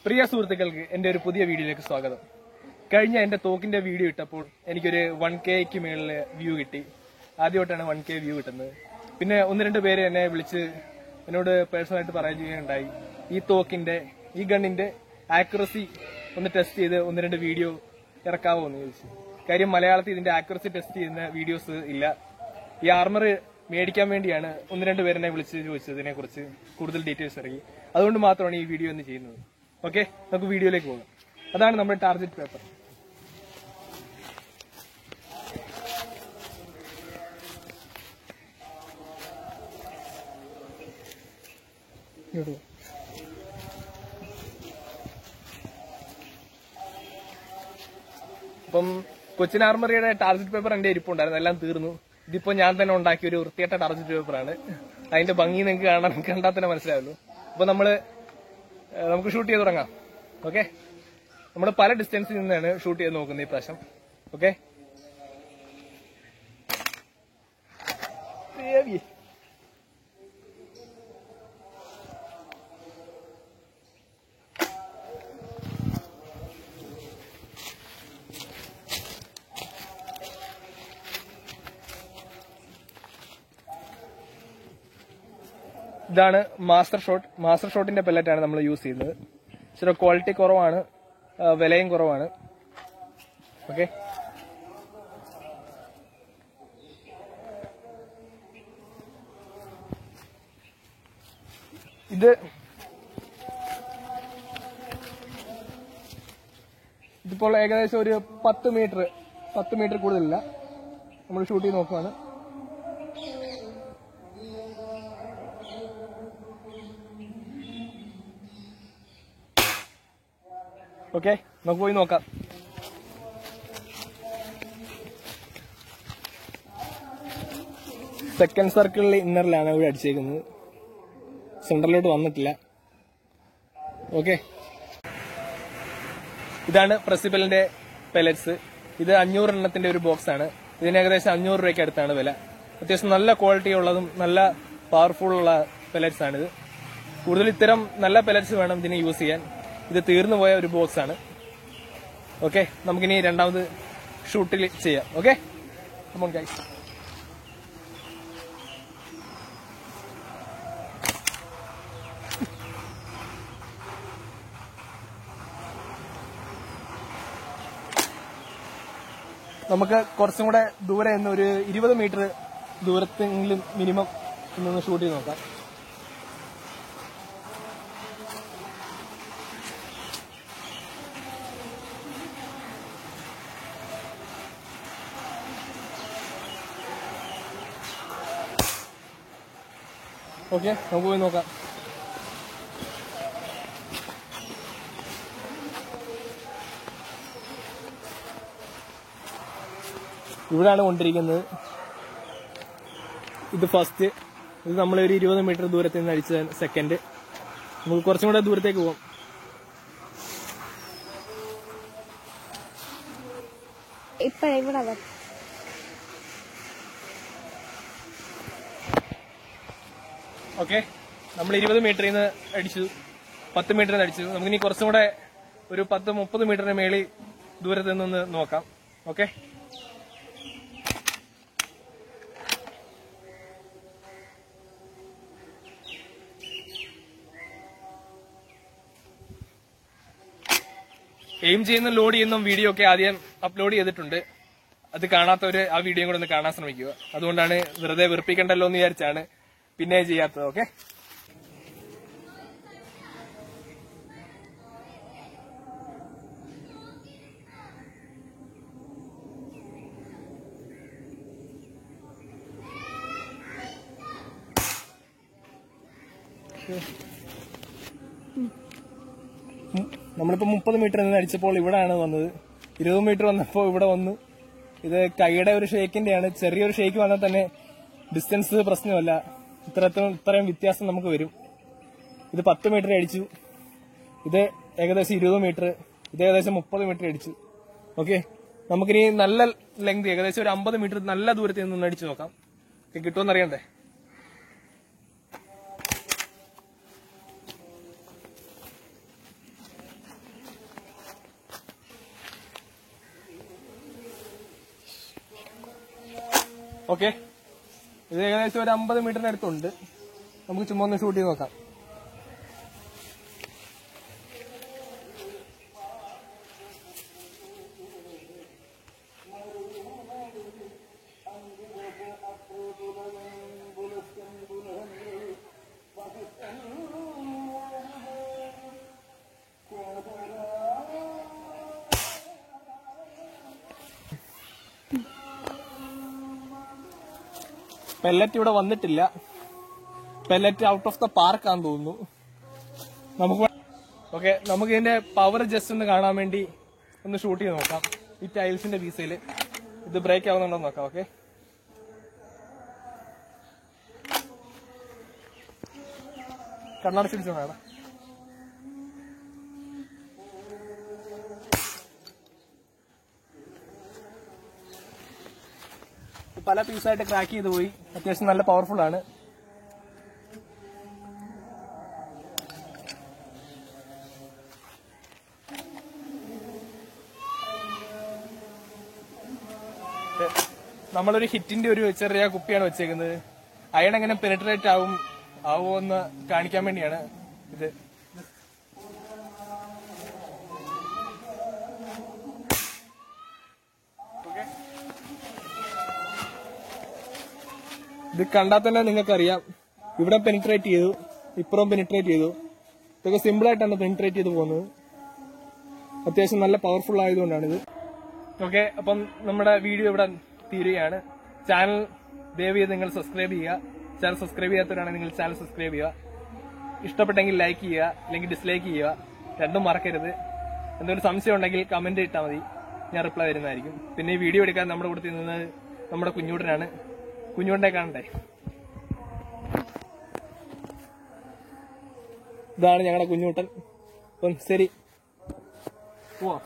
പ്രിയ സുഹൃത്തുക്കൾക്ക് എന്റെ ഒരു പുതിയ വീഡിയോയിലേക്ക് സ്വാഗതം. കഴിഞ്ഞ എന്റെ തോക്കിന്റെ വീഡിയോ ഇട്ടപ്പോൾ എനിക്കൊരു 1Kക്ക് മേളില് വ്യൂ കിട്ടി. ആദ്യമായിട്ടാണ് 1K വ്യൂ കിട്ടുന്നത്. പിന്നെ ഒന്ന് രണ്ട് പേര് എന്നെ വിളിച്ച് എന്നോട് പേഴ്സണലായിട്ട് പറയുകയുണ്ടായി, ഈ തോക്കിന്റെ ഈ ഗണ്ണിന്റെ ആക്യുറസി ഒന്ന് ടെസ്റ്റ് ചെയ്ത് ഒന്ന് രണ്ട് വീഡിയോ ഇറക്കാവോ എന്ന് ചോദിച്ചു. കാര്യം മലയാളത്തിൽ ഇതിന്റെ ആക്യുറസി ടെസ്റ്റ് ചെയ്യുന്ന വീഡിയോസ് ഇല്ല. ഈ ആർമർ മേടിക്കാൻ വേണ്ടിയാണ് ഒന്ന് രണ്ട് പേരെന്നെ വിളിച്ച് ചോദിച്ചതിനെ കുറിച്ച് കൂടുതൽ ഡീറ്റെയിൽസ് ഇറങ്ങി. അതുകൊണ്ട് മാത്രമാണ് ഈ വീഡിയോ ഇന്ന് ചെയ്യുന്നത്. ഓക്കെ, നമുക്ക് വീഡിയോയിലേക്ക് പോകാം. അതാണ് നമ്മുടെ ടാർഗറ്റ് പേപ്പർ. അപ്പം കൊച്ചിൻ ആർമറിയുടെ ടാർഗറ്റ് പേപ്പർ എന്റെ ഇരിപ്പുണ്ടായിരുന്നു, എല്ലാം തീർന്നു. ഇതിപ്പോ ഞാൻ തന്നെ ഉണ്ടാക്കിയ ഒരു വൃത്തിയായിട്ട ടാർഗറ്റ് പേപ്പറാണ്. അതിന്റെ ഭംഗി നിങ്ങൾക്ക് കണ്ടാൽ തന്നെ മനസ്സിലാവുള്ളൂ. അപ്പൊ നമുക്ക് ഷൂട്ട് ചെയ്ത് തുടങ്ങാം. ഓക്കെ, നമ്മൾ പല ഡിസ്റ്റൻസിൽ നിന്നാണ് ഷൂട്ട് ചെയ്ത് നോക്കുന്നത് ഈ പ്രാവശ്യം. ഓക്കെ, ഇതാണ് മാസ്റ്റർ ഷോട്ട്. മാസ്റ്റർ ഷോട്ടിന്റെ പെല്ലറ്റാണ് നമ്മൾ യൂസ് ചെയ്യുന്നത്. ഇച്ചിരി ക്വാളിറ്റി കുറവാണ്, വിലയും കുറവാണ്. ഓക്കെ, ഇതിപ്പോൾ ഏകദേശം ഒരു 10 മീറ്റർ കൂടുതലില്ല. നമ്മൾ ഷൂട്ട് ചെയ്ത് നോക്കുവാണ്. ഓക്കെ, നമുക്ക് പോയി നോക്കാം. സെക്കൻഡ് സർക്കിളിൽ ഇന്നറിലാണ് ഇവിടെ അടിച്ചേക്കുന്നത്, സെന്ററിലോട്ട് വന്നിട്ടില്ല. ഓക്കെ, ഇതാണ് പ്രസിബലിന്റെ പെലറ്റ്സ്. ഇത് 500 എണ്ണത്തിന്റെ ഒരു ബോക്സ് ആണ്. ഇതിന് ഏകദേശം 500 രൂപയ്ക്ക് അടുത്താണ് വില. അത്യാവശ്യം നല്ല ക്വാളിറ്റി ഉള്ളതും നല്ല പവർഫുൾ ഉള്ള പെലറ്റ്സ് ആണിത്. കൂടുതൽ ഇത്തരം നല്ല പെലറ്റ്സ് വേണം ഇതിന് യൂസ് ചെയ്യാൻ. ഇത് തീർന്നു പോയ ഒരു ബോക്സ് ആണ്. ഓക്കെ, നമുക്കിനി രണ്ടാമത് ഷൂട്ടിൽ ചെയ്യാം. Okay, come on guys. നമുക്ക് കുറച്ചും കൂടെ ദൂരെ നിന്ന് ഒരു 20 മീറ്റർ ദൂരത്തെങ്കിലും മിനിമം ഇന്നൊന്ന് ഷൂട്ട് ചെയ്ത് നോക്കാം. ഓക്കെ, നമുക്ക് പോയി നോക്കാം. ഇവിടാണ് കൊണ്ടിരിക്കുന്നത്. ഇത് ഫസ്റ്റ്. ഇത് നമ്മളൊരു 20 മീറ്റർ ദൂരത്തിൽ നിന്ന് അടിച്ച സെക്കൻഡ്. നമുക്ക് കുറച്ചും കൂടെ ദൂരത്തേക്ക് പോകാം. ഓക്കെ, നമ്മൾ 20 മീറ്ററിൽ നിന്ന് അടിച്ചു, 10 മീറ്ററിൽ നിന്ന് അടിച്ചു. നമുക്കിനി കുറച്ചും കൂടെ ഒരു 10-30 മീറ്ററിന് മേളിൽ ദൂരത്ത് നിന്നൊന്ന് നോക്കാം. ഓക്കെ, എയിം ചെയ്യുന്ന ലോഡ് ചെയ്യുന്ന വീഡിയോ ഒക്കെ ആദ്യം അപ്ലോഡ് ചെയ്തിട്ടുണ്ട്. അത് കാണാത്തവര് ആ വീഡിയോ കൂടെ ഒന്ന് കാണാൻ ശ്രമിക്കുക. അതുകൊണ്ടാണ്, വെറുതെ വെറുപ്പിക്കണ്ടല്ലോ എന്ന് വിചാരിച്ചാണ് പിന്നെ ചെയ്യാത്തത്. ഓക്കെ, നമ്മളിപ്പോ 30 മീറ്റർ നിന്ന് അടിച്ചപ്പോൾ ഇവിടെയാണ് വന്നത്. 20 മീറ്റർ വന്നപ്പോ ഇവിടെ വന്നു. ഇത് കൈയുടെ ഒരു ഷേക്കിന്റെയാണ്. ചെറിയൊരു ഷേക്ക് വന്നാൽ തന്നെ ഡിസ്റ്റൻസ് പ്രശ്നമല്ല. ഇത്രയും വ്യത്യാസം നമുക്ക് വരും. ഇത് 10 മീറ്റർ അടിച്ചു, ഇത് ഏകദേശം 20 മീറ്റർ, ഇത് ഏകദേശം 30 മീറ്റർ അടിച്ചു. ഓക്കെ, നമുക്കിനി നല്ല ലെങ്ത് ഏകദേശം ഒരു 50 മീറ്റർ നല്ല ദൂരത്തിൽ നിന്ന് അടിച്ചു നോക്കാം. കിട്ടുമെന്ന് അറിയണ്ടേ. ഓക്കെ, ഇത് ഏകദേശം ഒരു 50 മീറ്ററിനടുത്തുണ്ട്. നമുക്ക് ചുമ്മാ ഒന്ന് ഷൂട്ട് ചെയ്ത് നോക്കാം. പെല്ലറ്റ് ഇവിടെ വന്നിട്ടില്ല. Pellet out of the park ആണെന്ന് തോന്നുന്നു. നമുക്ക് ഇതിന്റെ പവർ ജസ്റ്റ് ഒന്ന് കാണാൻ വേണ്ടി ഒന്ന് ഷൂട്ട് ചെയ്ത് നോക്കാം. ഈ ടൈൽസിന്റെ പീസയില് ഇത് ബ്രേക്ക് ആവുന്നുണ്ടോ നോക്കാം. ഓക്കെ, കണ്ണടച്ചിടിച്ചോ വേണം. പല പീസായിട്ട് ക്രാക്ക് ചെയ്ത് പോയി. അത്യാവശ്യം നല്ല പവർഫുൾ ആണ്. നമ്മളൊരു ഹിറ്റിന്റെ ഒരു ചെറിയ കുപ്പിയാണ് വെച്ചേക്കുന്നത്. അയൺ എങ്ങനെ പെനിട്രേറ്റ് ആവുമോ എന്ന് കാണിക്കാൻ വേണ്ടിയാണ് ഇത്. ഇത് കണ്ടാൽ തന്നെ നിങ്ങൾക്കറിയാം, ഇവിടെ പെനിട്രേറ്റ് ചെയ്തു, ഇപ്പുറം പെനിട്രേറ്റ് ചെയ്തു. ഇതൊക്കെ സിമ്പിൾ ആയിട്ടാണ് പെനിട്രേറ്റ് ചെയ്ത് പോകുന്നത്. അത്യാവശ്യം നല്ല പവർഫുൾ ആയതുകൊണ്ടാണിത്. ഓക്കെ, അപ്പം നമ്മുടെ വീഡിയോ ഇവിടെ തീരുകയാണ്. ചാനൽ ദയവ് ചെയ്ത് നിങ്ങൾ സബ്സ്ക്രൈബ് ചെയ്യുക. ചാനൽ സബ്സ്ക്രൈബ് ചെയ്യാത്തവരാണെങ്കിൽ നിങ്ങൾ ചാനൽ സബ്സ്ക്രൈബ് ചെയ്യുക. ഇഷ്ടപ്പെട്ടെങ്കിൽ ലൈക്ക് ചെയ്യുക, അല്ലെങ്കിൽ ഡിസ്ലൈക്ക് ചെയ്യുക. രണ്ടും മറക്കരുത്. എന്തെങ്കിലും സംശയം ഉണ്ടെങ്കിൽ കമന്റ് ഇട്ടാൽ മതി, ഞാൻ റിപ്ലൈ തരുന്നതായിരിക്കും. പിന്നെ ഈ വീഡിയോ എടുക്കാൻ നമ്മുടെ കൂടെ നിന്നത് നമ്മുടെ കുഞ്ഞൂട്ടനാണ്. കുഞ്ഞൂട്ടനെ കാണണ്ടേ? ഇതാണ് ഞങ്ങളുടെ കുഞ്ഞൂട്ടൻ. അപ്പം ശരി, പോവാം.